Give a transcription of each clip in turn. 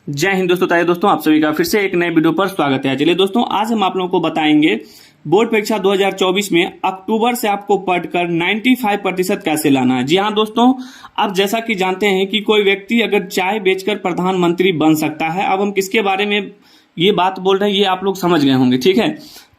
जय हिंद दोस्तों। ताइए दोस्तों, आप सभी का फिर से एक नए वीडियो पर स्वागत है। चलिए दोस्तों, आज हम आप लोगों को बताएंगे बोर्ड परीक्षा 2024 में अक्टूबर से आपको पढ़कर 95% कैसे लाना है। जी हाँ दोस्तों, आप जैसा कि जानते हैं कि कोई व्यक्ति अगर चाय बेचकर प्रधानमंत्री बन सकता है। अब हम किसके बारे में ये बात बोल रहे हैं ये आप लोग समझ गए होंगे, ठीक है।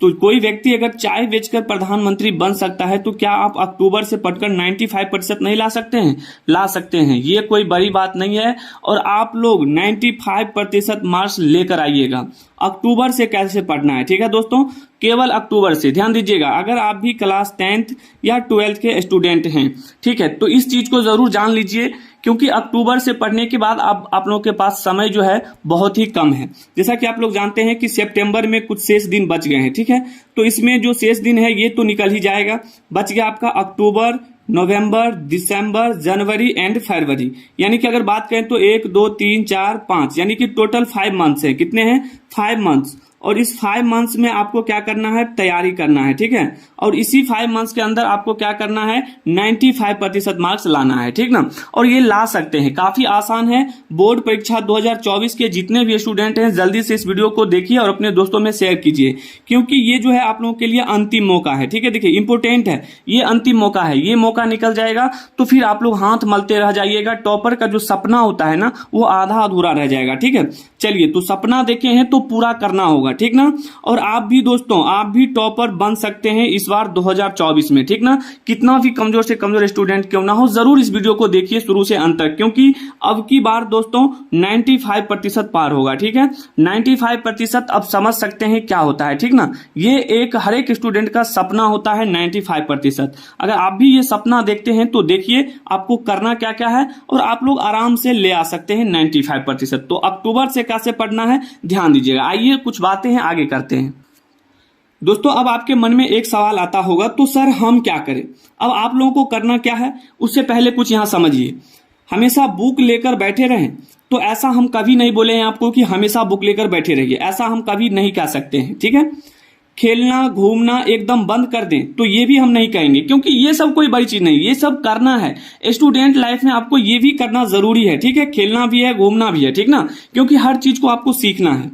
तो कोई व्यक्ति अगर चाय बेचकर प्रधानमंत्री बन सकता है तो क्या आप अक्टूबर से पढ़कर 95% नहीं ला सकते हैं? ला सकते हैं, ये कोई बड़ी बात नहीं है। और आप लोग 95% मार्क्स लेकर आइएगा। अक्टूबर से कैसे पढ़ना है, ठीक है दोस्तों, केवल अक्टूबर से। ध्यान दीजिएगा, अगर आप भी क्लास 10th या 12th के स्टूडेंट हैं, ठीक है, तो इस चीज को जरूर जान लीजिए, क्योंकि अक्टूबर से पढ़ने के बाद आप लोगों के पास समय जो है बहुत ही कम है। जैसा कि आप लोग जानते हैं कि सितंबर में कुछ शेष दिन बच गए हैं, ठीक है, तो इसमें जो शेष दिन है ये तो निकल ही जाएगा। बच गया आपका अक्टूबर, नवंबर, दिसंबर, जनवरी एंड फरवरी। यानी कि अगर बात करें तो 1 2 3 4 5 यानी कि टोटल 5 मंथ्स है। कितने हैं? 5 मंथ्स। और इस 5 मंथ्स में आपको क्या करना है? तैयारी करना है, ठीक है। और इसी 5 मंथ्स के अंदर आपको क्या करना है? 95% मार्क्स लाना है, ठीक ना। और ये ला सकते हैं, काफी आसान है। बोर्ड परीक्षा 2024 के जितने भी स्टूडेंट हैं जल्दी से इस वीडियो को देखिए और अपने दोस्तों में शेयर कीजिए, क्योंकि ये जो है आप लोगों के लिए अंतिम मौका है, ठीक है। देखिए इंपोर्टेंट है, ये अंतिम मौका है। ये मौका निकल जाएगा तो फिर आप लोग हाथ मलते रह जाइएगा। टॉपर का जो सपना होता है ना, वो आधा अधूरा रह जाएगा, ठीक है। चलिए, तो सपना देखे हैं तो पूरा करना होगा, ठीक ना। और आप भी दोस्तों, आप भी टॉपर बन सकते हैं इस बार 2024 में, ठीक ना। कितना भी कमजोर से कमजोर स्टूडेंट क्यों ना हो, जरूर इस वीडियो को देखिए शुरू से अंत तक, क्योंकि अब की बार दोस्तों 95% पार होगा, ठीक है। 95% अब समझ सकते हैं क्या होता है, ठीक ना। ये एक हर एक स्टूडेंट का सपना होता है 95%। अगर आप भी ये सपना देखते हैं तो देखिए आपको करना क्या क्या है और आप लोग आराम से ले आ सकते हैं 95%। तो अक्टूबर से कैसे पढ़ना है ध्यान दीजिएगा। आइए कुछ बातें हैं आगे करते हैं। दोस्तों, अब आपके मन में एक सवाल आता होगा, तो सर हम क्या करें? अब आप लोगों को करना क्या है उससे पहले कुछ यहां समझिए। हमेशा बुक लेकर बैठे रहें तो ऐसा हम कभी नहीं बोले हैं आपको कि हमेशा बुक लेकर बैठे रहिए, ऐसा हम कभी नहीं कह सकते हैं, ठीक है। खेलना घूमना एकदम बंद कर दें तो ये भी हम नहीं कहेंगे, क्योंकि ये सब कोई बड़ी चीज नहीं, ये सब करना है। स्टूडेंट लाइफ में आपको ये भी करना जरूरी है, ठीक है। खेलना भी है, घूमना भी है, ठीक ना, क्योंकि हर चीज को आपको सीखना है।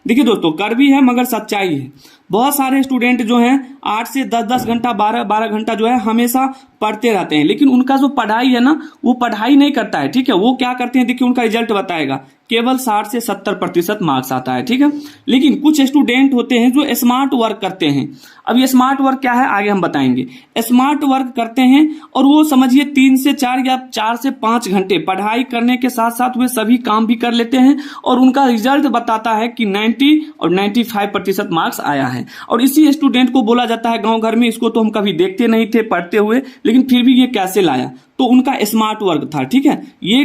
देखिए दोस्तों, कर भी है मगर सच्चाई है। बहुत सारे स्टूडेंट जो हैं 8 से 10 घंटा 12 घंटा जो है हमेशा पढ़ते रहते हैं, लेकिन उनका जो पढ़ाई है ना, वो पढ़ाई नहीं करता है, ठीक है। वो क्या करते हैं, देखिए उनका रिजल्ट बताएगा, केवल 60 से 70% मार्क्स आता है, ठीक है। लेकिन कुछ स्टूडेंट होते हैं जो स्मार्ट वर्क करते हैं। अब ये स्मार्ट वर्क क्या है आगे हम बताएंगे। स्मार्ट वर्क करते हैं और वो समझिए 3 से 4 या 4 से 5 घंटे पढ़ाई करने के साथ साथ वे सभी काम भी कर लेते हैं और उनका रिजल्ट बताता है कि 90 और 95% मार्क्स आया है। और इसी स्टूडेंट को बोला जाता है गांव घर में, इसको तो हम कभी देखते नहीं थे पढ़ते हुए, लेकिन फिर भी ये कैसे लाया, तो उनका स्मार्ट वर्क था, ठीक है। ये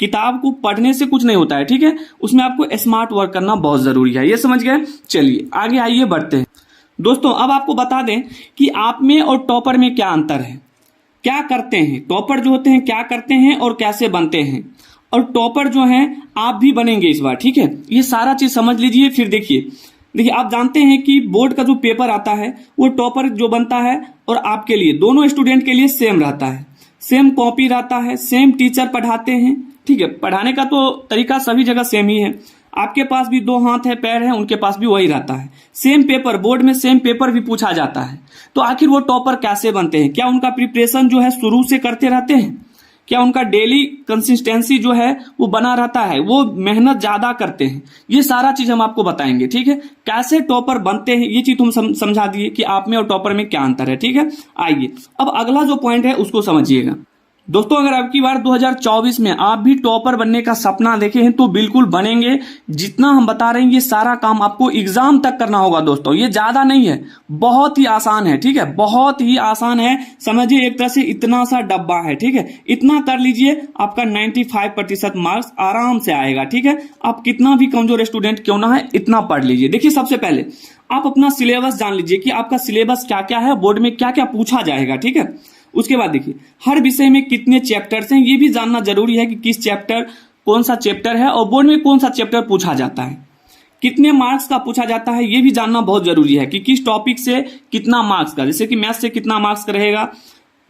किताब को पढ़ने से कुछ नहीं होता है, ठीक है, उसमें आपको स्मार्ट वर्क करना बहुत जरूरी है। ये समझ गए? चलिए आगे आइए बढ़ते हैं। दोस्तों, अब आपको बता दें कि आप में और टॉपर में क्या अंतर है, क्या करते हैं टॉपर जो होते हैं, क्या करते हैं और कैसे बनते हैं, और टॉपर जो हैं आप भी बनेंगे इस बार, ठीक है। ये सारा चीज समझ लीजिए। फिर देखिए आप जानते हैं कि बोर्ड का जो पेपर आता है वो टॉपर जो बनता है और आपके लिए, दोनों स्टूडेंट के लिए सेम रहता है, सेम कॉपी रहता है, सेम टीचर पढ़ाते हैं, ठीक है। पढ़ाने का तो तरीका सभी जगह सेम ही है। आपके पास भी 2 हाथ है, पैर है, उनके पास भी वही रहता है। सेम पेपर, बोर्ड में सेम पेपर भी पूछा जाता है। तो आखिर वो टॉपर कैसे बनते हैं? क्या उनका प्रिपरेशन जो है शुरू से करते रहते हैं? क्या उनका डेली कंसिस्टेंसी जो है वो बना रहता है? वो मेहनत ज्यादा करते हैं? ये सारा चीज हम आपको बताएंगे, ठीक है। कैसे टॉपर बनते हैं ये चीज तुम समझा दिए कि आप में और टॉपर में क्या अंतर है, ठीक है। आइए अब अगला जो पॉइंट है उसको समझिएगा। दोस्तों, अगर आपकी बार 2024 में आप भी टॉपर बनने का सपना देखे हैं तो बिल्कुल बनेंगे। जितना हम बता रहे हैं ये सारा काम आपको एग्जाम तक करना होगा दोस्तों, ये ज्यादा नहीं है, बहुत ही आसान है, ठीक है, बहुत ही आसान है। समझिए एक तरह से इतना सा डब्बा है, ठीक है, इतना कर लीजिए आपका 95% मार्क्स आराम से आएगा, ठीक है। आप कितना भी कमजोर स्टूडेंट क्यों ना है, इतना पढ़ लीजिए। देखिए सबसे पहले आप अपना सिलेबस जान लीजिए कि आपका सिलेबस क्या क्या है, बोर्ड में क्या क्या पूछा जाएगा, ठीक है। उसके बाद देखिए हर विषय में कितने चैप्टर्स हैं, ये भी जानना जरूरी है कि किस चैप्टर, कौन सा चैप्टर है और बोर्ड में कौन सा चैप्टर पूछा जाता है, कितने मार्क्स का पूछा जाता है, ये भी जानना बहुत जरूरी है कि किस टॉपिक से कितना मार्क्स का। जैसे कि मैथ्स से कितना मार्क्स का रहेगा,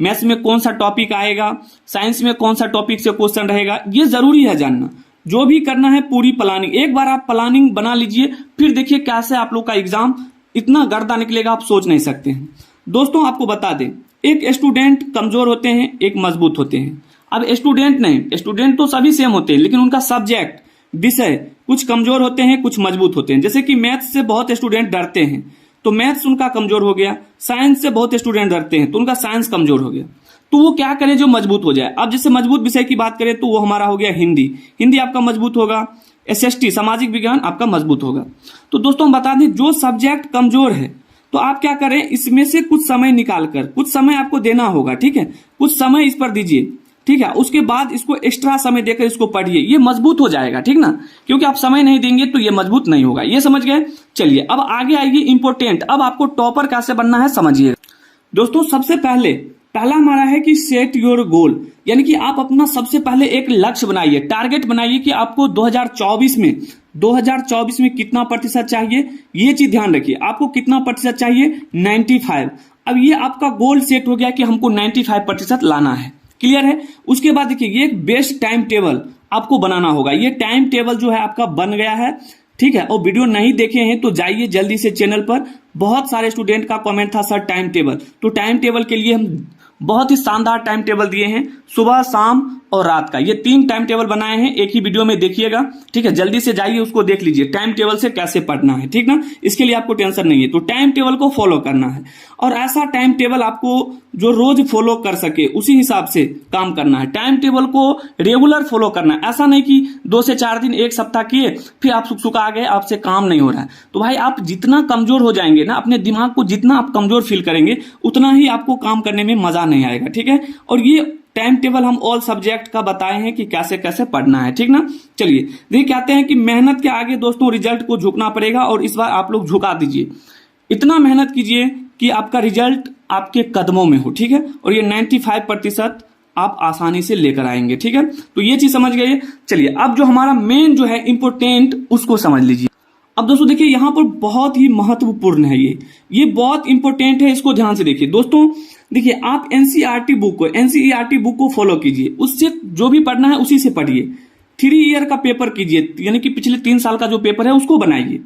मैथ्स में कौन सा टॉपिक आएगा, साइंस में कौन सा टॉपिक से क्वेश्चन रहेगा, ये जरूरी है जानना। जो भी करना है पूरी प्लानिंग, एक बार आप प्लानिंग बना लीजिए, फिर देखिए कैसे आप लोग का एग्जाम इतना गर्दा निकलेगा आप सोच नहीं सकते हैं। दोस्तों आपको बता दें, एक स्टूडेंट कमजोर होते हैं, एक मजबूत होते हैं। अब स्टूडेंट नहीं, स्टूडेंट तो सभी सेम होते हैं, लेकिन उनका सब्जेक्ट विषय कुछ कमजोर होते हैं, कुछ मजबूत होते हैं। जैसे कि मैथ्स से बहुत स्टूडेंट डरते हैं तो मैथ्स उनका कमजोर हो गया, साइंस से बहुत स्टूडेंट डरते हैं तो उनका साइंस कमजोर हो गया। तो वो क्या करे जो मजबूत हो जाए। अब जैसे मजबूत विषय की बात करें तो वो हमारा हो गया हिंदी, हिंदी आपका मजबूत होगा। SST सामाजिक विज्ञान आपका मजबूत होगा। तो दोस्तों हम बता दें, जो सब्जेक्ट कमजोर है तो आप क्या करें, इसमें से कुछ समय निकाल कर, कुछ समय आपको देना होगा, ठीक है, कुछ समय इस पर दीजिए, ठीक है, उसके बाद इसको एक्स्ट्रा समय देकर इसको पढ़िए, ये मजबूत हो जाएगा, ठीक ना। क्योंकि आप समय नहीं देंगे तो ये मजबूत नहीं होगा, ये समझ गए। चलिए अब आगे आएगी इंपोर्टेंट, अब आपको टॉपर कैसे बनना है समझिए। दोस्तों सबसे पहला हमारा है कि सेट योर गोल, यानी कि आप अपना सबसे पहले एक लक्ष्य बनाइए, टारगेट बनाइए कि आपको 2024 में कितना प्रतिशत चाहिए। ये चीज ध्यान रखिए, आपको कितना प्रतिशत चाहिए, 95। अब ये आपका गोल सेट हो गया कि हमको 95% लाना है, क्लियर है। उसके बाद देखिए ये एक बेस्ट टाइम टेबल आपको बनाना होगा। ये टाइम टेबल जो है आपका बन गया है, ठीक है। और वीडियो नहीं देखे हैं तो जाइए जल्दी से चैनल पर, बहुत सारे स्टूडेंट का कमेंट था सर टाइम टेबल, तो टाइम टेबल के लिए हम बहुत ही शानदार टाइम टेबल दिए हैं, सुबह शाम और रात का, ये 3 टाइम टेबल बनाए हैं, एक ही वीडियो में देखिएगा, ठीक है। जल्दी से जाइए उसको देख लीजिए, टाइम टेबल से कैसे पढ़ना है, ठीक ना। इसके लिए आपको टेंशन नहीं है, तो टाइम टेबल को फॉलो करना है और ऐसा टाइम टेबल आपको जो रोज फॉलो कर सके उसी हिसाब से काम करना है। टाइम टेबल को रेगुलर फॉलो करना है, ऐसा नहीं कि 2 से 4 दिन एक सप्ताह किए फिर आप सुखा गए, आपसे काम नहीं हो रहा है। तो भाई आप जितना कमजोर हो जाएंगे ना, अपने दिमाग को जितना आप कमजोर फील करेंगे उतना ही आपको काम करने में मजा नहीं आएगा, ठीक है। और ये टाइम टेबल हम ऑल सब्जेक्ट का बताए हैं कि कैसे कैसे पढ़ना है, ठीक ना। चलिए देखिए कहते हैं कि मेहनत के आगे दोस्तों रिजल्ट को झुकना पड़ेगा, और इस बार आप लोग झुका दीजिए, इतना मेहनत कीजिए कि आपका रिजल्ट आपके कदमों में हो, ठीक है। और ये 95% आप आसानी से लेकर आएंगे, ठीक है। तो ये चीज समझ गए। चलिए अब जो हमारा मेन जो है इंपोर्टेंट उसको समझ लीजिए। अब दोस्तों देखिए यहाँ पर बहुत ही महत्वपूर्ण है, ये बहुत इंपॉर्टेंट है, इसको ध्यान से देखिए। दोस्तों देखिए आप एनसीईआरटी बुक को फॉलो कीजिए, उससे जो भी पढ़ना है उसी से पढ़िए। 3 ईयर का पेपर कीजिए, यानी कि पिछले 3 साल का जो पेपर है उसको बनाइए।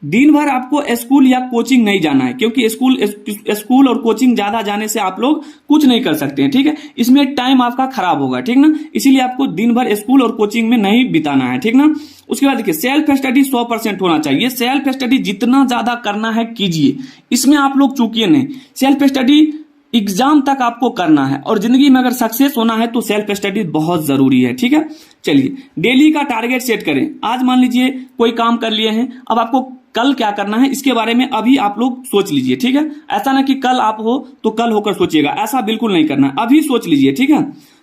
दिन भर आपको स्कूल या कोचिंग नहीं जाना है, क्योंकि स्कूल और कोचिंग ज्यादा जाने से आप लोग कुछ नहीं कर सकते हैं, ठीक है। इसमें टाइम आपका खराब होगा, ठीक ना। इसीलिए आपको दिन भर स्कूल और कोचिंग में नहीं बिताना है, ठीक ना। उसके बाद देखिए सेल्फ स्टडी 100% होना चाहिए। सेल्फ स्टडी जितना ज्यादा करना है कीजिए, इसमें आप लोग चूकिए नहीं। सेल्फ स्टडी एग्जाम तक आपको करना है, और जिंदगी में अगर सक्सेस होना है तो सेल्फ स्टडी बहुत जरूरी है, ठीक है। चलिए डेली का टारगेट सेट करें। आज मान लीजिए कोई काम कर लिए हैं, अब आपको कल क्या करना है इसके बारे में अभी आप लोग सोच लीजिए, ठीक है। ऐसा ना कि कल आप हो तो कल होकर सोचिएगा, ऐसा बिल्कुल नहीं करना है, अभी सोच लीजिए, ठीक है।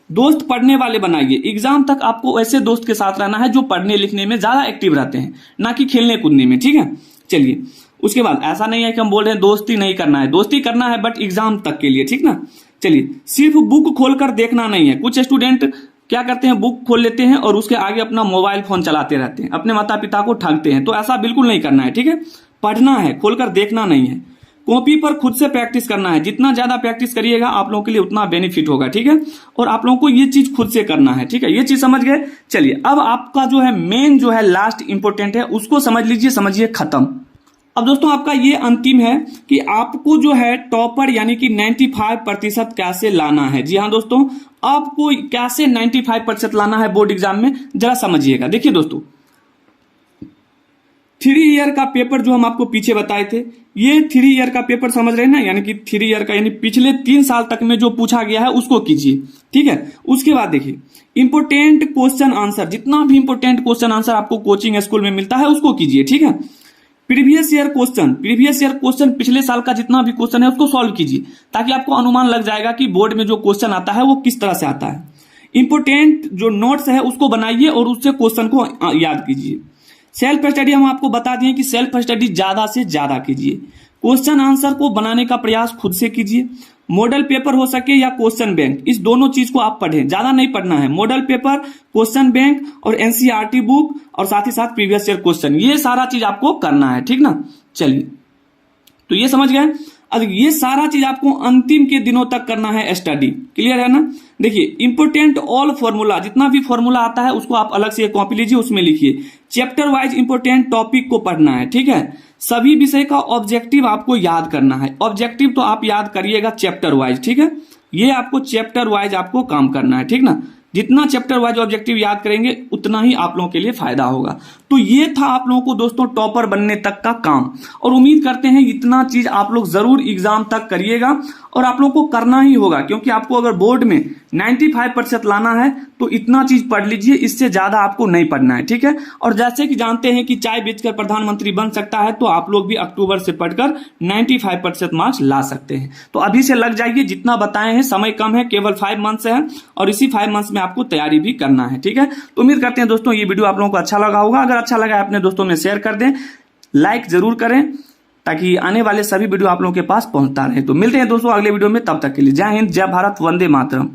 दोस्त पढ़ने वाले बनाइए। एग्जाम तक आपको ऐसे दोस्त के साथ रहना है जो पढ़ने लिखने में ज्यादा एक्टिव रहते हैं, ना कि खेलने कूदने में, ठीक है। चलिए उसके बाद ऐसा नहीं है कि हम बोल रहे हैं दोस्ती नहीं करना है, दोस्ती करना है बट एग्जाम तक के लिए, ठीक ना। चलिए सिर्फ बुक खोलकर देखना नहीं है। कुछ स्टूडेंट क्या करते हैं, बुक खोल लेते हैं और उसके आगे अपना मोबाइल फोन चलाते रहते हैं, अपने माता पिता को ठगते हैं, तो ऐसा बिल्कुल नहीं करना है, ठीक है। पढ़ना है, खोलकर देखना नहीं है। कॉपी पर खुद से प्रैक्टिस करना है, जितना ज्यादा प्रैक्टिस करिएगा आप लोगों के लिए उतना बेनिफिट होगा, ठीक है। और आप लोगों को ये चीज खुद से करना है, ठीक है। ये चीज समझ गए। चलिए अब आपका जो है मेन जो है लास्ट इंपोर्टेंट है उसको समझ लीजिए, समझिए खत्म। अब दोस्तों आपका ये अंतिम है कि आपको जो है टॉपर यानी कि 95% कैसे लाना है। जी हाँ दोस्तों, आपको कैसे 95% लाना है बोर्ड एग्जाम में, जरा समझिएगा। देखिए दोस्तों 3 ईयर का पेपर जो हम आपको पीछे बताए थे, ये 3 ईयर का पेपर समझ रहे हैं ना, यानी कि 3 ईयर का यानी पिछले 3 साल तक में जो पूछा गया है उसको कीजिए, ठीक है। उसके बाद देखिए इंपोर्टेंट क्वेश्चन आंसर, जितना भी इंपोर्टेंट क्वेश्चन आंसर आपको कोचिंग स्कूल में मिलता है उसको कीजिए, ठीक है। प्रीवियस ईयर क्वेश्चन पिछले साल का जितना भी क्वेश्चन है उसको सॉल्व कीजिए, ताकि आपको अनुमान लग जाएगा कि बोर्ड में जो क्वेश्चन आता है वो किस तरह से आता है। इंपोर्टेंट जो नोट्स है उसको बनाइए और उससे क्वेश्चन को याद कीजिए। सेल्फ स्टडी हम आपको बता दिए कि सेल्फ स्टडी ज्यादा से ज्यादा कीजिए। क्वेश्चन आंसर को बनाने का प्रयास खुद से कीजिए। मॉडल पेपर हो सके या क्वेश्चन बैंक, इस दोनों चीज को आप पढ़ें, ज्यादा नहीं पढ़ना है। मॉडल पेपर, क्वेश्चन बैंक और एनसीईआरटी बुक और साथ ही साथ प्रीवियस ईयर क्वेश्चन, ये सारा चीज आपको करना है, ठीक ना। चलिए तो ये समझ गए। अब ये सारा चीज आपको अंतिम के दिनों तक करना है स्टडी। क्लियर है ना? देखिए, इंपोर्टेंट ऑल फॉर्मूला, जितना भी फॉर्मूला आता है उसको आप अलग से कॉपी लीजिए, उसमें लिखिए। चैप्टर वाइज इंपोर्टेंट टॉपिक को पढ़ना है, ठीक है। सभी विषय का ऑब्जेक्टिव आपको याद करना है। ऑब्जेक्टिव तो आप याद करिएगा चैप्टर वाइज, ठीक है। ये आपको चैप्टर वाइज आपको काम करना है, ठीक ना। जितना चैप्टर वाइज ऑब्जेक्टिव याद करेंगे उतना ही आप लोगों के लिए फायदा होगा। तो ये था आप लोगों को दोस्तों टॉपर बनने तक का काम, और उम्मीद करते हैं इतना चीज आप लोग जरूर एग्जाम तक करिएगा, और आप लोग को करना ही होगा, क्योंकि आपको अगर बोर्ड में 95% लाना है तो इतना चीज पढ़ लीजिए, इससे ज्यादा आपको नहीं पढ़ना है, ठीक है। और जैसे कि जानते हैं कि चाय बेचकर प्रधानमंत्री बन सकता है, तो आप लोग भी अक्टूबर से पढ़कर 95% मार्क्स ला सकते हैं। तो अभी से लग जाइए, जितना बताए हैं, समय कम है, केवल 5 मंथ्स है, और इसी 5 मंथ्स में आपको तैयारी भी करना है, ठीक है। तो उम्मीद करते हैं दोस्तों ये वीडियो आप लोगों को अच्छा लगा होगा। अगर अच्छा लगा है अपने दोस्तों में शेयर कर दें, लाइक जरूर करें, ताकि आने वाले सभी वीडियो आप लोगों के पास पहुंचता रहे। तो मिलते हैं दोस्तों अगले वीडियो में, तब तक के लिए जय हिंद, जय भारत, वंदे मातरम।